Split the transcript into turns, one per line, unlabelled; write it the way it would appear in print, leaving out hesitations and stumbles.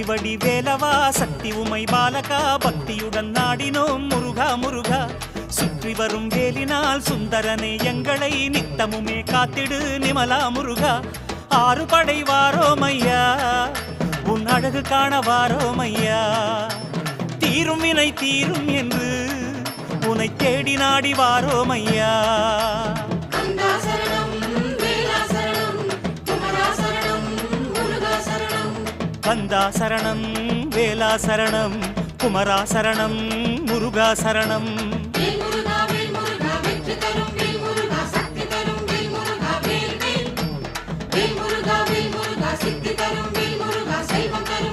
வெற்றிவடி வேலவா சக்தி உமை பாலகா பக்தியுடன் நாடினோம் முருகா முருகா சுற்றி வரும் வேலினால் சுந்தரனே எங்களை நித்தமுமே காத்திடு நிமலா முருகா ஆறு படை வாரோமையா உன் அழகு காண வாரோமையா தீரும் வினை தீரும் என்று உன்னை தேடி நாடி வாரோமையா கந்தா சரணம் வேலா சரணம் குமரா சரணம் முருகா சரணம்